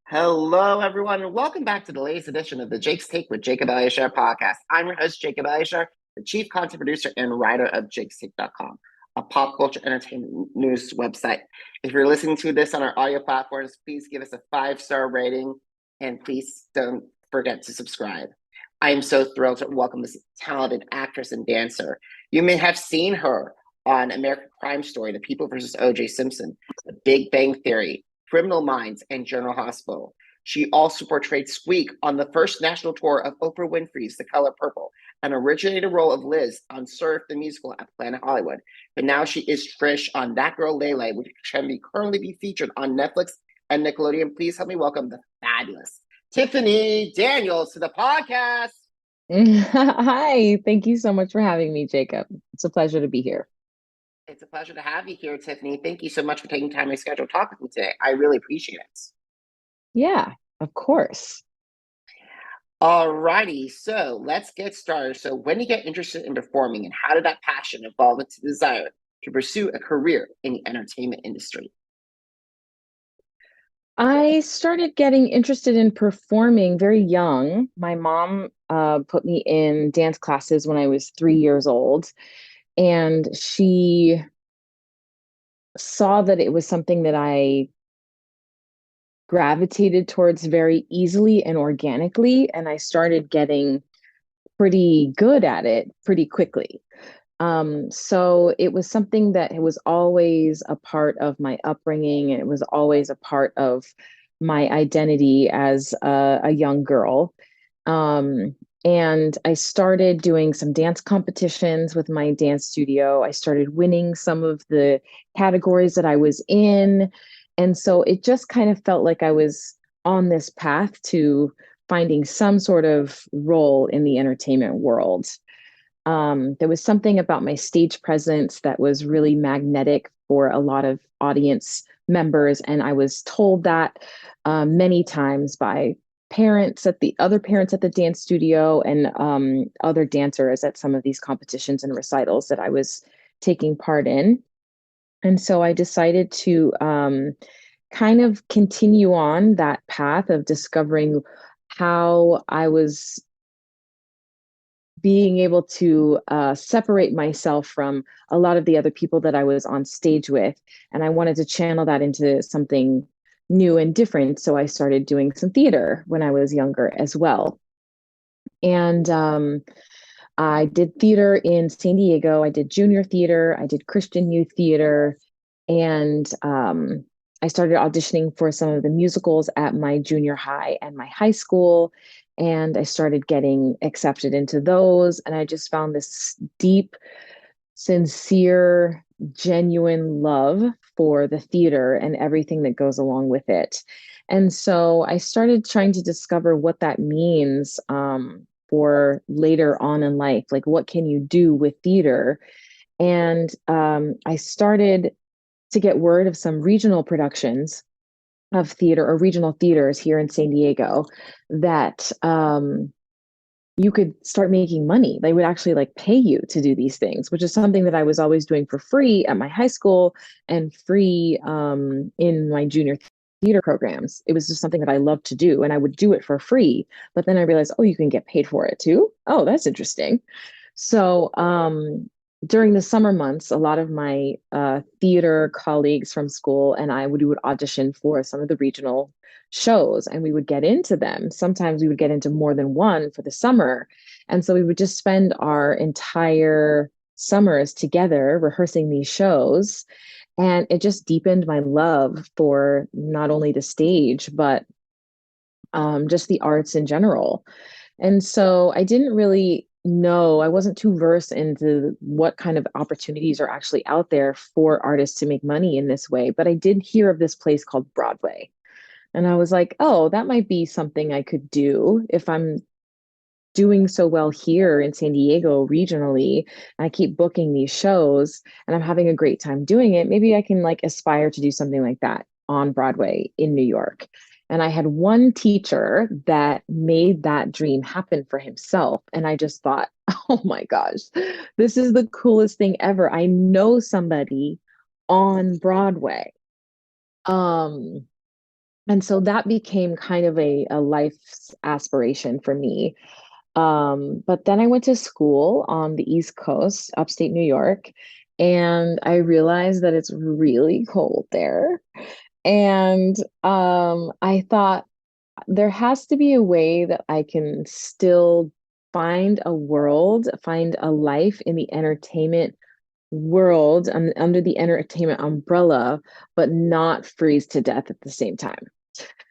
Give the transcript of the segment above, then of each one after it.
Hello, everyone, and welcome back to the latest edition of the Jake's Take with Jacob Elyachar Podcast. I'm your host, Jacob Elyachar, the chief content producer and writer of jakestake.com, a pop culture entertainment news website. If you're listening to this on our audio platforms, please give us a 5-star rating, and please don't forget to subscribe. I am so thrilled to welcome this talented actress and dancer. You may have seen her on American Crime Story, The People vs. O.J. Simpson, The Big Bang Theory, Criminal Minds, and General Hospital. She also portrayed Squeak on the first national tour of Oprah Winfrey's The Color Purple, and originated the role of Liz on Surf the Musical at Planet Hollywood. But now she is Trish on That Girl Lele, which can currently be featured on Netflix and Nickelodeon. Please help me welcome the fabulous Tiffany Daniels to the podcast. Hi, thank you so much for having me, Jacob. It's a pleasure to be here. It's a pleasure to have you here, Tiffany. Thank you so much for taking time in my schedule to talk with me today. I really appreciate it. Yeah, of course. All righty, so let's get started. So when you get interested in performing, and how did that passion evolve into the desire to pursue a career in the entertainment industry? I started getting interested in performing very young. My mom put me in dance classes when I was 3 years old, and she saw that it was something that I gravitated towards very easily and organically, and I started getting pretty good at it pretty quickly. So it was something that was always a part of my upbringing, and it was always a part of my identity as a young girl. Um, and I started doing some dance competitions with my dance studio. I started winning some of the categories that I was in. And so it just kind of felt like I was on this path to finding some sort of role in the entertainment world. There was something about my stage presence that was really magnetic for a lot of audience members, and I was told that many times by other parents at the dance studio, and other dancers at some of these competitions and recitals that I was taking part in. And so I decided to kind of continue on that path of discovering how I was being able to separate myself from a lot of the other people that I was on stage with. And I wanted to channel that into something new and different. So I started doing some theater when I was younger as well. And I did theater in San Diego. I did junior theater, I did Christian youth theater, and I started auditioning for some of the musicals at my junior high and my high school. And I started getting accepted into those. And I just found this deep, sincere, genuine love for the theater and everything that goes along with it. And so I started trying to discover what that means for later on in life. Like, what can you do with theater? And I started to get word of some regional productions of theater, or regional theaters here in San Diego, that you could start making money. They would actually like pay you to do these things, which is something that I was always doing for free at my high school and free in my junior theater programs. It was just something that I loved to do, and I would do it for free. But then I realized, oh, you can get paid for it too. Oh, that's interesting. So during the summer months, a lot of my theater colleagues from school and would audition for some of the regional shows, and we would get into them. Sometimes we would get into more than one for the summer. And so we would just spend our entire summers together rehearsing these shows. And it just deepened my love for not only the stage, but just the arts in general. And so I didn't really know, I wasn't too versed into what kind of opportunities are actually out there for artists to make money in this way. But I did hear of this place called Broadway. And I was like, oh, that might be something I could do if I'm doing so well here in San Diego regionally. I keep booking these shows and I'm having a great time doing it. Maybe I can like aspire to do something like that on Broadway in New York. And I had one teacher that made that dream happen for himself. And I just thought, oh my gosh, this is the coolest thing ever. I know somebody on Broadway. Um, And so that became kind of a life's aspiration for me. But then I went to school on the East Coast, upstate New York, and I realized that it's really cold there. And I thought there has to be a way that I can still find a world, find a life in the entertainment world under the entertainment umbrella, but not freeze to death at the same time.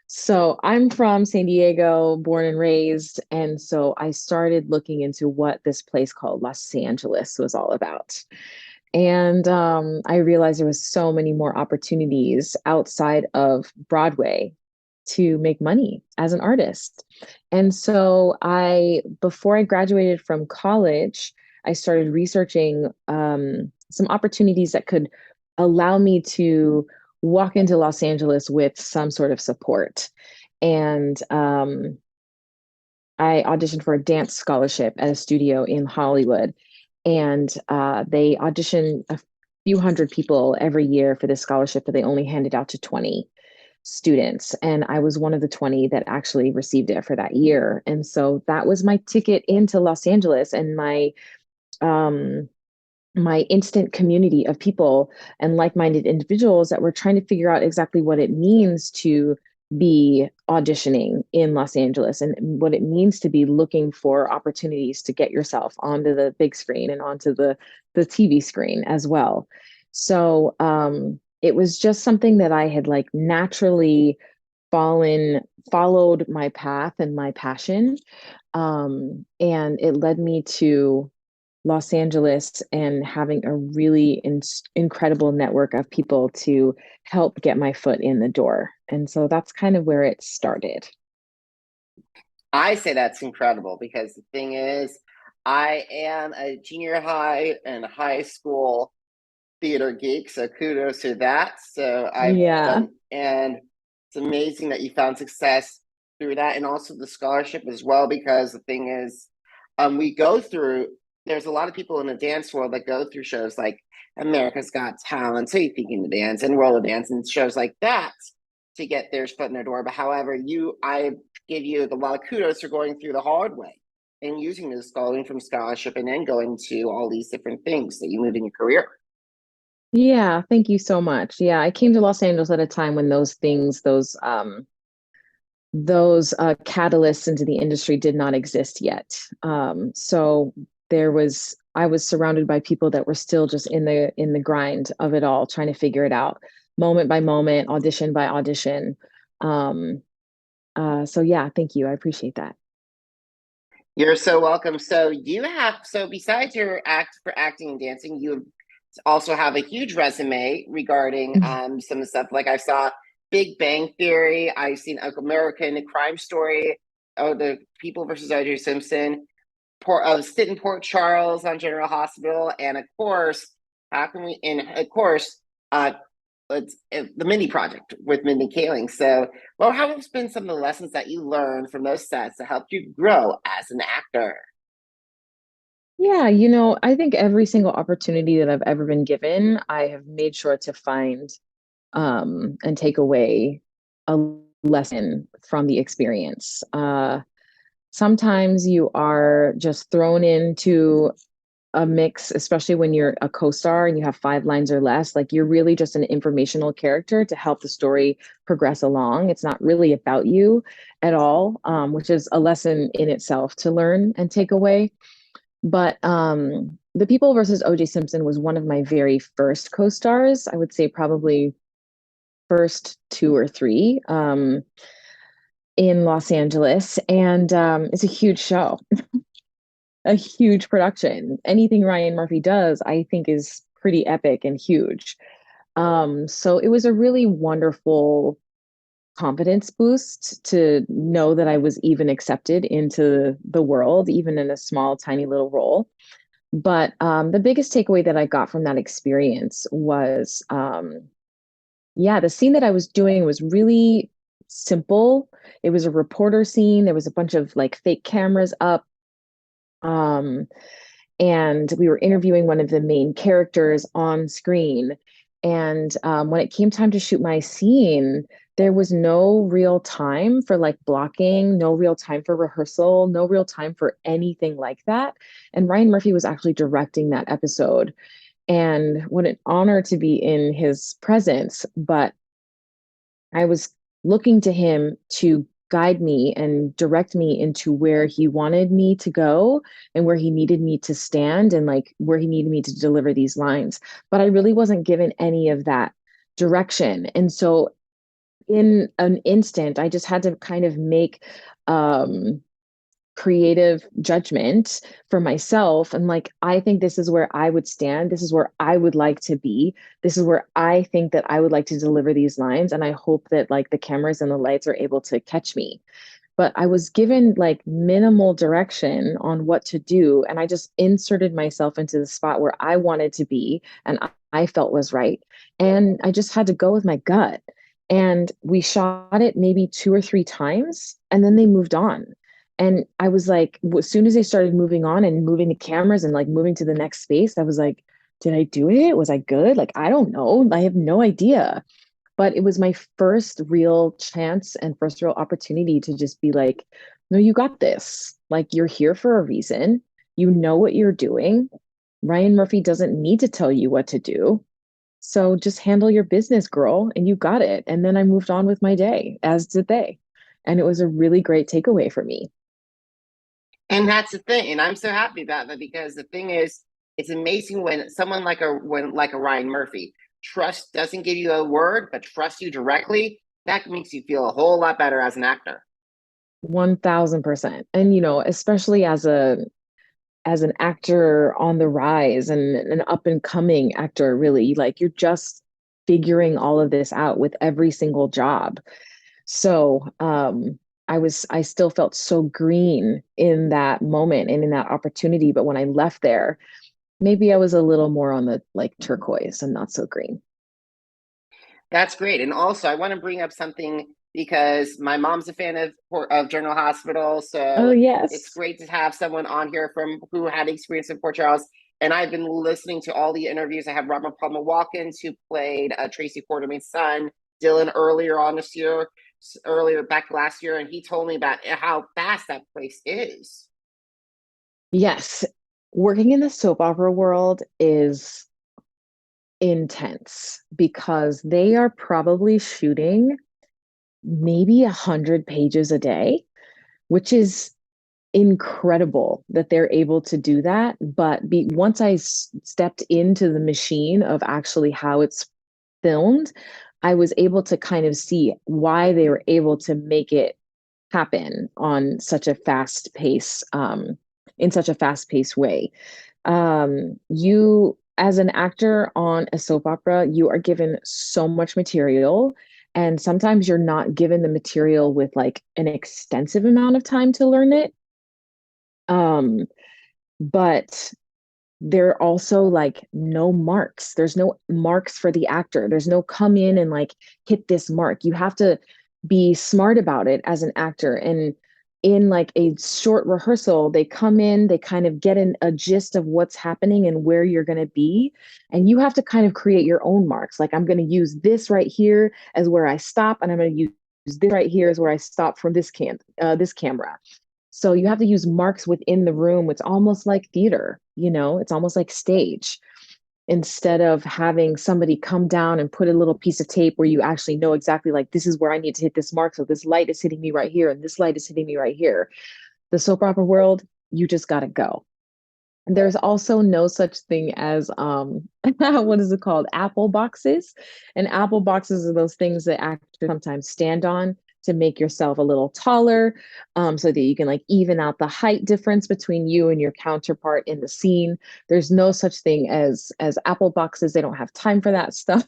So I'm from San Diego, born and raised. And so I started looking into what this place called Los Angeles was all about. And I realized there was so many more opportunities outside of Broadway to make money as an artist. And so before I graduated from college, I started researching some opportunities that could allow me to walk into Los Angeles with some sort of support. And I auditioned for a dance scholarship at a studio in Hollywood. And they audition a few hundred people every year for this scholarship, but they only hand it out to 20 students. And I was one of the 20 that actually received it for that year. And so that was my ticket into Los Angeles and um, my instant community of people and like-minded individuals that were trying to figure out exactly what it means to be auditioning in Los Angeles and what it means to be looking for opportunities to get yourself onto the big screen and onto the TV screen as well. So it was just something that I had like naturally followed my path and my passion. And it led me to Los Angeles and having a really incredible network of people to help get my foot in the door. And so that's kind of where it started. I say that's incredible because the thing is, I am a junior high and high school theater geek, so kudos to that. So I've Yeah. done, and it's amazing that you found success through that, and also the scholarship as well. Because the thing is, we go through. There's a lot of people in the dance world that go through shows like America's Got Talent, So You Think You Can Dance, and Roller Dance, and shows like that to get their foot in their door. But however, I give you a lot of kudos for going through the hard way and using this going from scholarship and then going to all these different things that you move in your career. Yeah, thank you so much. Yeah, I came to Los Angeles at a time when those things, those catalysts into the industry did not exist yet. So I was surrounded by people that were still just in the grind of it all, trying to figure it out moment by moment, audition by audition. Um, so yeah, thank you. I appreciate that. You're so welcome. So besides your act for acting and dancing, you also have a huge resume regarding some of the stuff. Like I saw Big Bang Theory, I've seen American Crime Story, oh the People versus O.J. Simpson, Sit in Port Charles on General Hospital, and of course, how can we? And of course, it's the Mini Project with Mindy Kaling. So, well, how have been some of the lessons that you learned from those sets that helped you grow as an actor? Yeah, I think every single opportunity that I've ever been given, I have made sure to find and take away a lesson from the experience. Sometimes you are just thrown into a mix, especially when you're a co-star and you have 5 lines or less. Like you're really just an informational character to help the story progress along. It's not really about you at all, which is a lesson in itself to learn and take away. But The People versus O.J. Simpson was one of my very first co-stars. I would say probably first two or three in Los Angeles, and it's a huge show, a huge production. Anything Ryan Murphy does, I think, is pretty epic and huge. So it was a really wonderful confidence boost to know that I was even accepted into the world, even in a small, tiny little role. But the biggest takeaway that I got from that experience was, yeah, the scene that I was doing was really simple. It was a reporter scene. There was a bunch of like fake cameras up. Um, and we were interviewing one of the main characters on screen. And when it came time to shoot my scene, there was no real time for like blocking, no real time for rehearsal, no real time for anything like that. And Ryan Murphy was actually directing that episode. And what an honor to be in his presence. But I was looking to him to guide me and direct me into where he wanted me to go and where he needed me to stand and like where he needed me to deliver these lines. But I really wasn't given any of that direction. And so in an instant, I just had to kind of make um creative judgment for myself and like I think this is where I would stand, this is where I would like to be, this is where I think that I would like to deliver these lines, and I hope that like the cameras and the lights are able to catch me. But I was given like minimal direction on what to do, and I just inserted myself into the spot where I wanted to be and I felt was right, and I just had to go with my gut. And we shot it maybe 2 or 3 times and then they moved on. And I was like, as soon as they started moving on and moving the cameras and like moving to the next space, I was like, did I do it? Was I good? Like, I don't know. I have no idea. But it was my first real chance and first real opportunity to just be like, no, you got this. Like, you're here for a reason. You know what you're doing. Ryan Murphy doesn't need to tell you what to do. So just handle your business, girl, and you got it. And then I moved on with my day, as did they. And it was a really great takeaway for me. And that's the thing, and I'm so happy about that because the thing is, it's amazing when someone like a Ryan Murphy trust doesn't give you a word, but trusts you directly. That makes you feel a whole lot better as an actor. 1000%. And especially as an actor on the rise and an up and coming actor, really, like you're just figuring all of this out with every single job. So I still felt so green in that moment and in that opportunity. But when I left there, maybe I was a little more on the like turquoise and not so green. That's great. And also, I want to bring up something because my mom's a fan of General Hospital, Oh, so it's yes. great to have someone on here from who had experience in Port Charles. And I've been listening to all the interviews. I have Robert Palmer Watkins, who played Tracy Quartermain's son, Dylan, earlier on this year, earlier back last year, and he told me about how fast that place is. Yes. Working in the soap opera world is intense because they are probably shooting maybe 100 pages a day, which is incredible that they're able to do that. But once I stepped into the machine of actually how it's filmed, I was able to kind of see why they were able to make it happen on such a fast pace, in such a fast paced way. You, as an actor on a soap opera, you are given so much material. And sometimes you're not given the material with like an extensive amount of time to learn it. Um, but there are also like no marks. There's no marks for the actor. There's no come in and like hit this mark. You have to be smart about it as an actor. And in like a short rehearsal, they come in, they kind of get a gist of what's happening and where you're going to be. And you have to kind of create your own marks. Like, I'm going to use this right here as where I stop, and I'm going to use this right here as where I stop from this camera. So you have to use marks within the room. It's almost like theater, it's almost like stage. Instead of having somebody come down and put a little piece of tape where you actually know exactly like this is where I need to hit this mark. So this light is hitting me right here and this light is hitting me right here. The soap opera world, you just got to go. There's also no such thing as what is it called? Apple boxes. And apple boxes are those things that actors sometimes stand on to make yourself a little taller, so that you can like even out the height difference between you and your counterpart in the scene. There's no such thing as apple boxes. They don't have time for that stuff.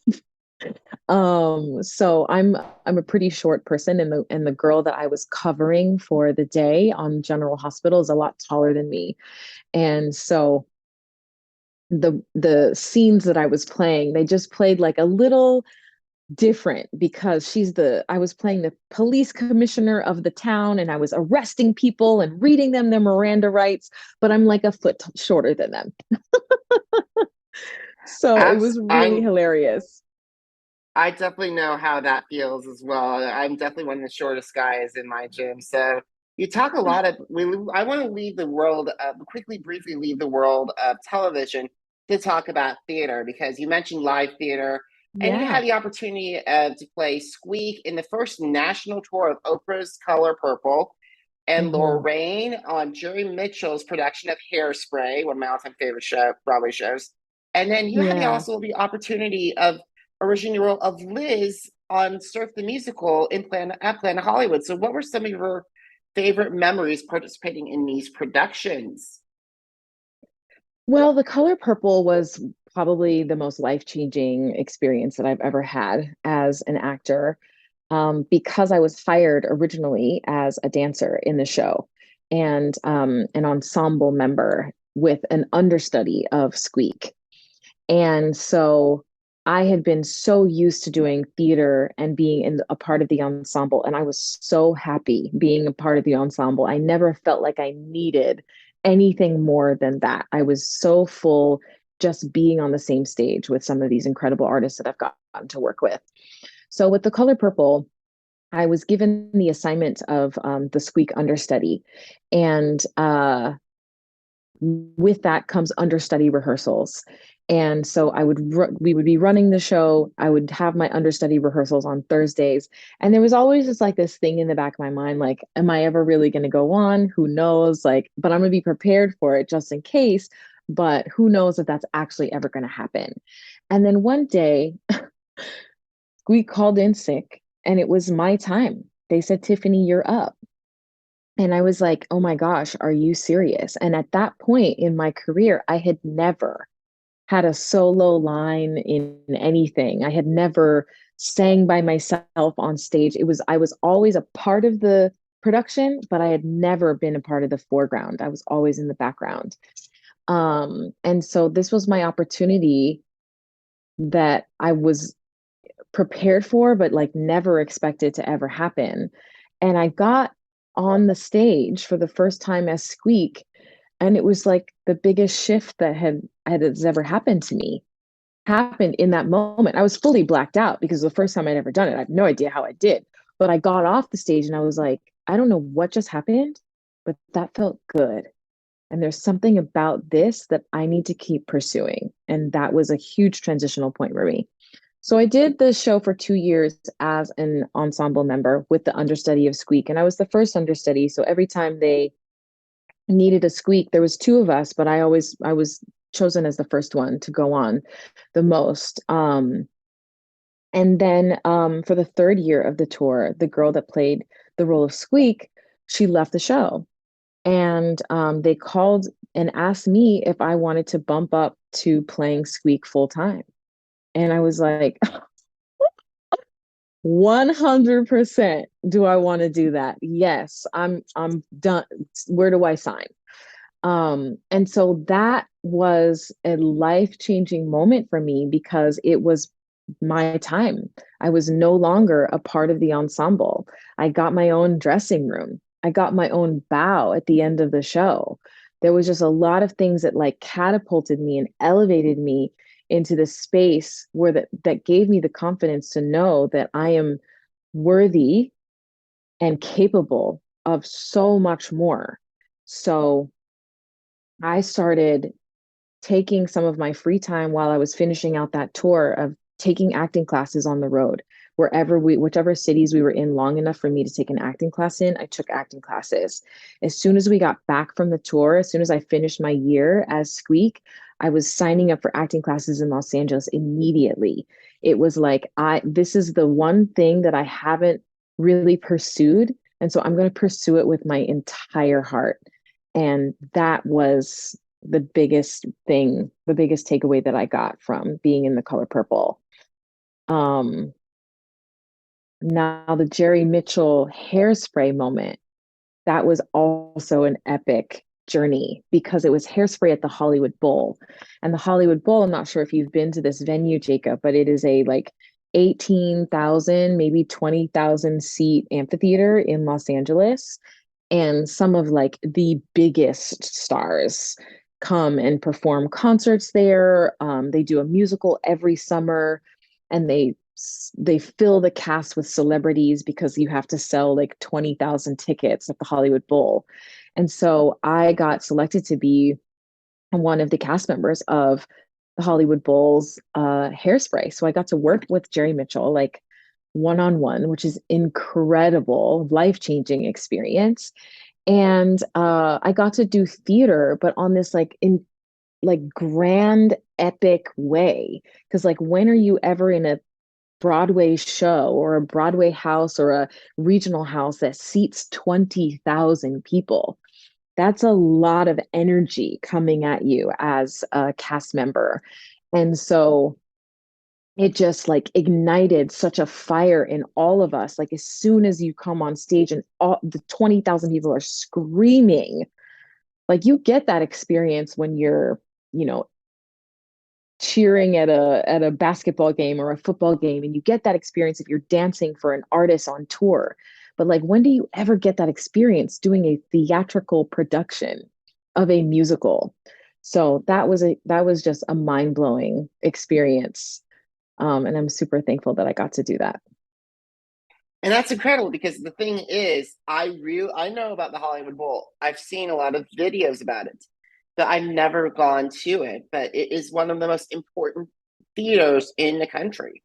So I'm a pretty short person, and the girl that I was covering for the day on General Hospital is a lot taller than me. And so the scenes that I was playing, they just played like a little different because I was playing the police commissioner of the town, and I was arresting people and reading them their Miranda rights, but I'm like a foot shorter than them. So it was really I'm hilarious. I definitely know how that feels as well. I'm definitely one of the shortest guys in my gym. So you talk a lot of I want to leave the world quickly, briefly leave the world of television to talk about theater because you mentioned live theater and you Yeah. had the opportunity to play Squeak in the first national tour of Oprah's Color Purple and Hmm. Lorraine on Jerry Mitchell's production of Hairspray, one of my all-time favorite Broadway shows. And then you had Yeah. the opportunity of originating the role of Liz on Surf the Musical at Planet Hollywood. So, what were some of your favorite memories participating in these productions? Well, The Color Purple was probably the most life-changing experience that I've ever had as an actor, because I was hired originally as a dancer in the show and an ensemble member with an understudy of Squeak. And so I had been so used to doing theater and being in a part of the ensemble. And I was so happy being a part of the ensemble. I never felt like I needed anything more than that. I was so full just being on the same stage with some of these incredible artists that I've gotten to work with. So with The Color Purple, I was given the assignment of the Squeak understudy. And with that comes understudy rehearsals. And so we would be running the show. I would have my understudy rehearsals on Thursdays. And there was always just like this thing in the back of my mind, like, am I ever really going to go on? Who knows? Like, but I'm going to be prepared for it just in case. But who knows if that's actually ever going to happen? And then one day we called in sick and it was my time. They said, Tiffany, you're up. And I was like, oh my gosh, are you serious? And at that point in my career, I had never had a solo line in anything. I had never sang by myself on stage. I was always a part of the production, but I had never been a part of the foreground. I was always in the background. And so this was my opportunity that I was prepared for, but like never expected to ever happen. And I got on the stage for the first time as Squeak, and it was like the biggest shift that has ever happened to me. Happened in that moment. I was fully blacked out because it was the first time I'd ever done it. I have no idea how I did, but I got off the stage and I was like, I don't know what just happened, but that felt good. And there's something about this that I need to keep pursuing. And that was a huge transitional point for me. So I did the show for 2 years as an ensemble member with the understudy of Squeak. And I was the first understudy. So every time they needed a Squeak, there was two of us, but I was chosen as the first one to go on the most. And then for the third year of the tour, the girl that played the role of Squeak, she left the show. And they called and asked me if I wanted to bump up to playing Squeak full time. And I was like, 100% do I want to do that? Yes, I'm done. Where do I sign? And so that was a life-changing moment for me because it was my time. I was no longer a part of the ensemble. I got my own dressing room. I got my own bow at the end of the show. There was just a lot of things that like catapulted me and elevated me into the space where that gave me the confidence to know that I am worthy and capable of so much more. So I started taking some of my free time while I was finishing out that tour of taking acting classes on the road. Whichever cities we were in long enough for me to take an acting class in, I took acting classes. As soon as we got back from the tour, as soon as I finished my year as Squeak, I was signing up for acting classes in Los Angeles immediately. It was like, this is the one thing that I haven't really pursued. And so I'm going to pursue it with my entire heart. And that was the biggest thing, the biggest takeaway that I got from being in The Color Purple. Um, Now the Jerry Mitchell hairspray moment, that was also an epic journey because it was hairspray at the Hollywood Bowl. And the Hollywood Bowl, I'm not sure if you've been to this venue, Jacob, but it is a like 18,000, maybe 20,000 seat amphitheater in Los Angeles. And some of like the biggest stars come and perform concerts there. They do a musical every summer and they they fill the cast with celebrities because you have to sell like 20,000 tickets at the Hollywood Bowl. And so I got selected to be one of the cast members of the Hollywood Bowl's Hairspray. So I got to work with Jerry Mitchell, like one-on-one, which is incredible, life-changing experience. And I got to do theater, but on this like grand epic way. Because like when are you ever in a Broadway show or a Broadway house or a regional house that seats 20,000 people? That's a lot of energy coming at you as a cast member. And so it just like ignited such a fire in all of us. Like as soon as you come on stage and all the 20,000 people are screaming, like you get that experience when you're, you know, cheering at a basketball game or a football game, and you get that experience if you're dancing for an artist on tour. But like when do you ever get that experience doing a theatrical production of a musical? So that was just a mind-blowing experience. And I'm super thankful that I got to do that. And that's incredible because the thing is, I know about the Hollywood Bowl. I've seen a lot of videos about it, but I've never gone to it. But it is one of the most important theaters in the country.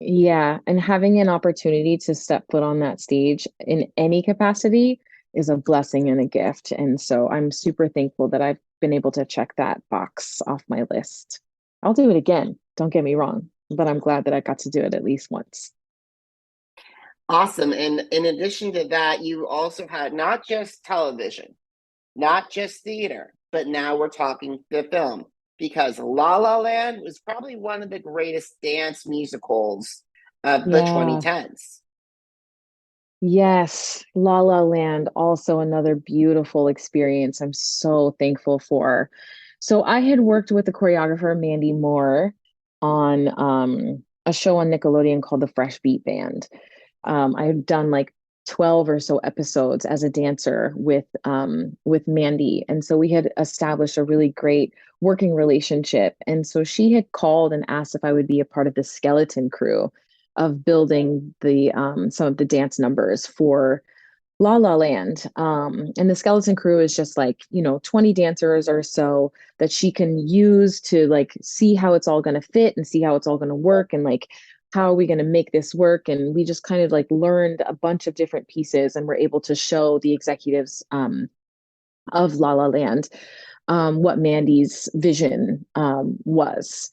Yeah, and having an opportunity to step foot on that stage in any capacity is a blessing and a gift. And so I'm super thankful that I've been able to check that box off my list. I'll do it again, don't get me wrong, but I'm glad that I got to do it at least once. Awesome. And in addition to that, you also had not just television, not just theater, but now we're talking the film because La La Land was probably one of the greatest dance musicals of the Yeah. 2010s. Yes, La La Land, also another beautiful experience I'm so thankful for. So I had worked with the choreographer Mandy Moore on a show on Nickelodeon called The Fresh Beat Band. I had done like 12 or so episodes as a dancer with Mandy. And so we had established a really great working relationship. And so she had called and asked if I would be a part of the skeleton crew of building the some of the dance numbers for La La Land. And the skeleton crew is just like, you know, 20 dancers or so that she can use to like see how it's all going to fit and see how it's all going to work and like how are we going to make this work? And we just kind of like learned a bunch of different pieces and were able to show the executives of La La Land what Mandy's vision was.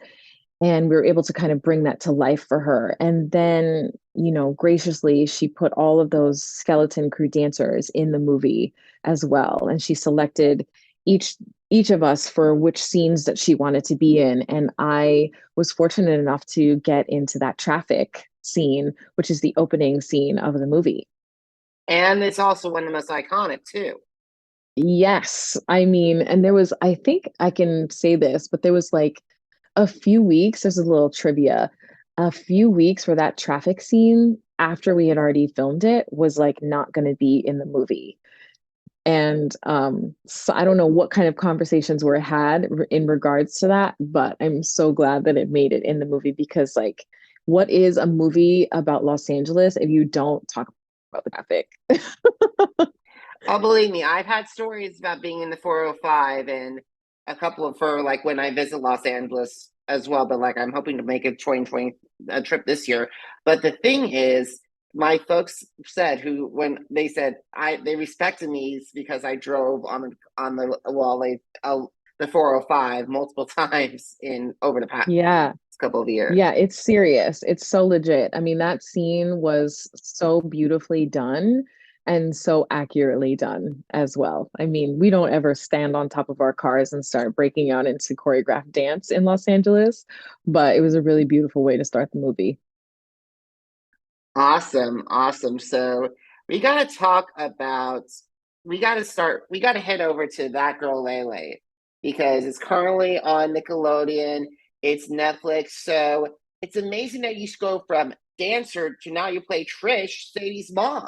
And we were able to kind of bring that to life for her. And then, you know, graciously, she put all of those skeleton crew dancers in the movie as well. And she selected each each of us for which scenes that she wanted to be in. And I was fortunate enough to get into that traffic scene, which is the opening scene of the movie. And it's also one of the most iconic, too. Yes. I mean, and there was, I think I can say this, but there was like a few weeks, there's a little trivia, a few weeks where that traffic scene after we had already filmed it was like not going to be in the movie. And so I don't know what kind of conversations were had in regards to that, but I'm so glad that it made it in the movie because like what is a movie about Los Angeles if you don't talk about the traffic? Oh, believe me, I've had stories about being in the 405 and a couple of for like when I visit Los Angeles as well. But like, I'm hoping to make a 2020 trip this year. But the thing is, my folks said who when they said they respected me because I drove on the well they the 405 multiple times in over the past Yeah. couple of years. Yeah, it's serious. It's so legit. I mean, that scene was so beautifully done and so accurately done as well. I mean, we don't ever stand on top of our cars and start breaking out into choreographed dance in Los Angeles, but it was a really beautiful way to start the movie. Awesome, awesome. So we got to talk about, we got to head over to That Girl Lele because it's currently on Nickelodeon, it's Netflix. So it's amazing that you go from dancer to now you play Trish, Sadie's mom.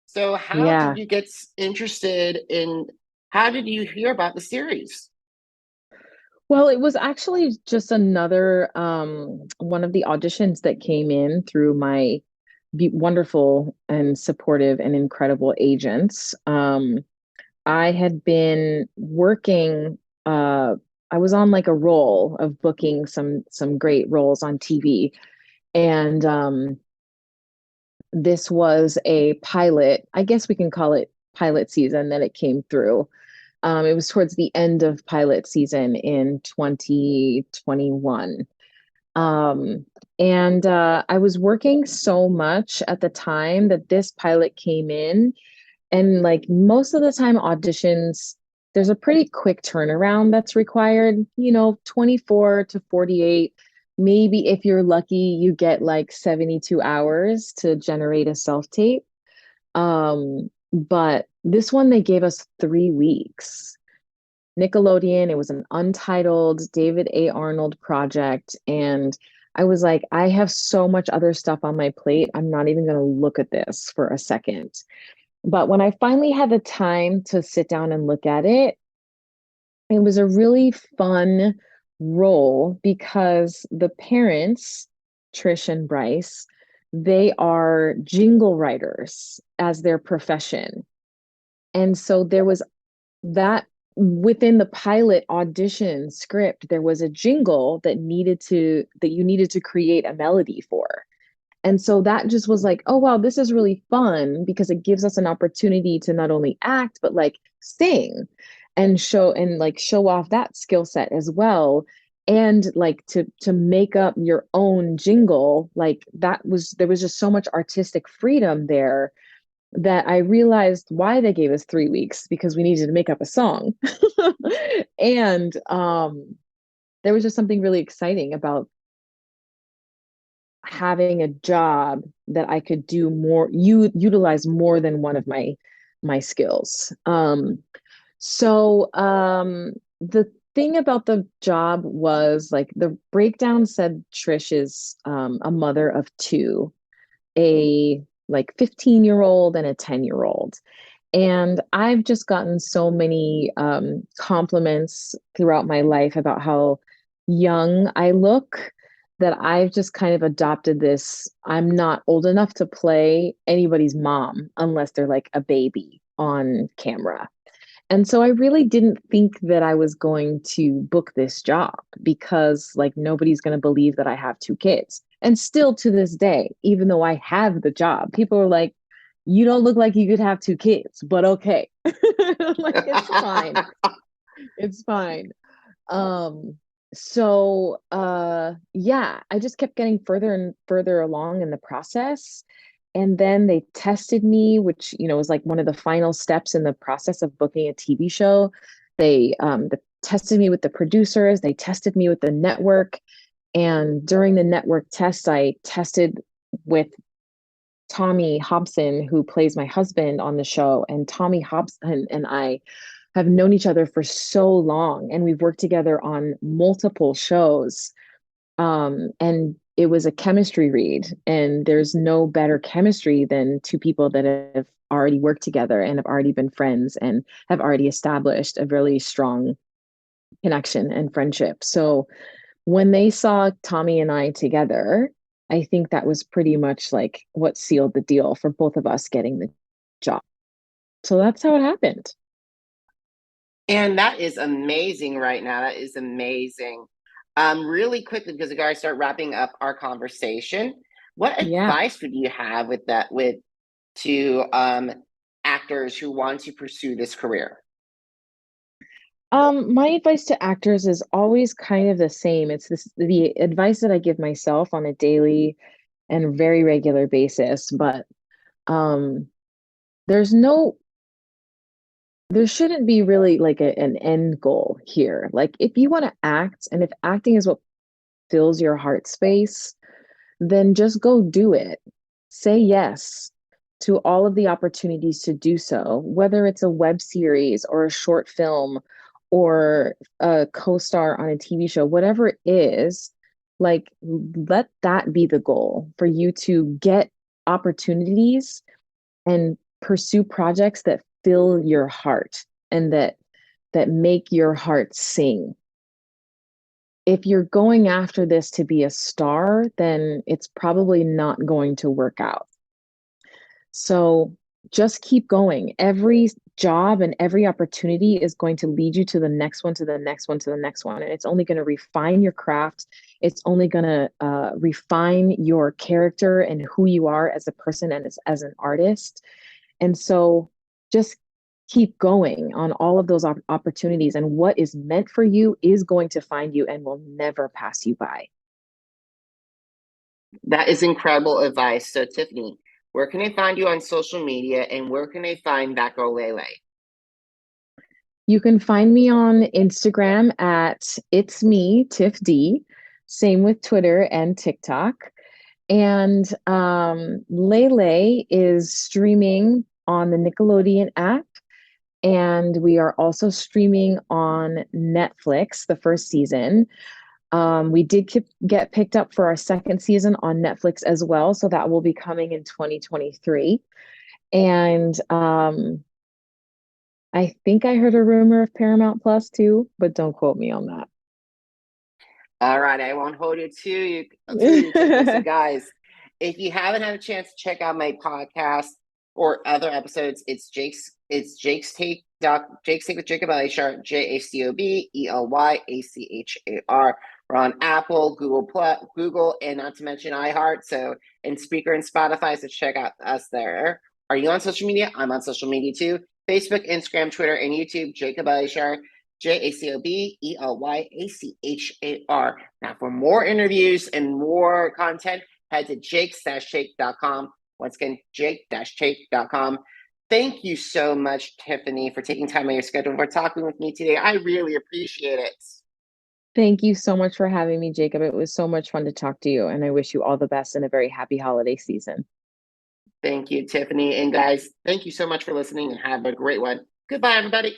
So how did Yeah. you get interested in, how did you hear about the series? Well, it was actually just another one of the auditions that came in through my wonderful and supportive and incredible agents. I had been working, I was on like a roll of booking some great roles on TV. And this was a pilot, I guess we can call it pilot season that it came through. It was towards the end of pilot season in 2021. Um, and I was working so much at the time that this pilot came in. And like most of the time, auditions, there's a pretty quick turnaround that's required, 24 to 48. Maybe if you're lucky, you get like 72 hours to generate a self tape. But this one, they gave us 3 weeks. Nickelodeon, it was an untitled David A. Arnold project. And I was like, I have so much other stuff on my plate. I'm not even going to look at this for a second. But when I finally had the time to sit down and look at it, it was a really fun role because the parents, Trish and Bryce, they are jingle writers as their profession. And so there was that within the pilot audition script, there was a jingle that you needed to create a melody for. And so that just was like, oh, wow, this is really fun because it gives us an opportunity to not only act, but like sing and show off that skill set as well. And like to make up your own jingle, like there was just so much artistic freedom there that I realized why they gave us 3 weeks because we needed to make up a song. And there was just something really exciting about having a job that I could do more, utilize more than one of my skills. The thing about the job was like the breakdown said Trish is a mother of two, a like 15-year-old and a 10-year-old. And I've just gotten so many compliments throughout my life about how young I look that I've just kind of adopted this. I'm not old enough to play anybody's mom unless they're like a baby on camera. And so I really didn't think that I was going to book this job because like nobody's going to believe that I have 2 kids. And still to this day, even though I have the job, people are like, you don't look like you could have 2 kids, but okay. Like it's fine. It's fine. Um, yeah, I just kept getting further and further along in the process. And then they tested me, which, was like one of the final steps in the process of booking a TV show. They tested me with the producers, they tested me with the network. And during the network test, I tested with Tommy Hobson, who plays my husband on the show. And Tommy Hobson and I have known each other for so long, and we've worked together on multiple shows. And it was a chemistry read, and there's no better chemistry than two people that have already worked together and have already been friends and have already established a really strong connection and friendship. So when they saw Tommy and I together, I think that was pretty much like what sealed the deal for both of us getting the job. So that's how it happened. And that is amazing right now. That is amazing. Really quickly, because we got to start wrapping up our conversation. What Yeah. advice would you have to actors who want to pursue this career? My advice to actors is always kind of the same. It's the advice that I give myself on a daily and very regular basis, but um there's no there shouldn't be really like an end goal here. Like if you want to act and if acting is what fills your heart space, then just go do it. Say yes to all of the opportunities to do so, whether it's a web series or a short film or a co-star on a TV show, whatever it is, like let that be the goal for you to get opportunities and pursue projects that fill your heart and that make your heart sing. if you're going after this to be a star, then it's probably not going to work out. So just keep going. Every job and every opportunity is going to lead you to the next one, to the next one, to the next one. And it's only going to refine your craft. It's only going to refine your character and who you are as a person and as an artist. And so just keep going on all of those opportunities. And what is meant for you is going to find you and will never pass you by. That is incredible advice. So, Tiffany, where can I find you on social media, and where can I find that girl Lele? You can find me on Instagram at It's Me, Tiff D. Same with Twitter and TikTok. And Lele is streaming on the Nickelodeon app. And we are also streaming on Netflix, the first season. We did get picked up for our second season on Netflix as well. So that will be coming in 2023. And I think I heard a rumor of Paramount Plus too, but don't quote me on that. All right, I won't hold it to you. So, guys, if you haven't had a chance to check out my podcast or other episodes, it's Jake's Take with Jacob Elyachar, JACOB We're on Apple, Google, and not to mention iHeart, and Speaker and Spotify. So check out us there. Are you on social media? I'm on social media too: Facebook, Instagram, Twitter, and YouTube. Jacob Elyachar, JACOB Now, for more interviews and more content, head to jakes-take.com. Once again, jake-take.com. Thank you so much, Tiffany, for taking time out of your schedule for talking with me today. I really appreciate it. Thank you so much for having me, Jacob. It was so much fun to talk to you, and I wish you all the best and a very happy holiday season. Thank you, Tiffany. And guys, thank you so much for listening, and have a great one. Goodbye, everybody.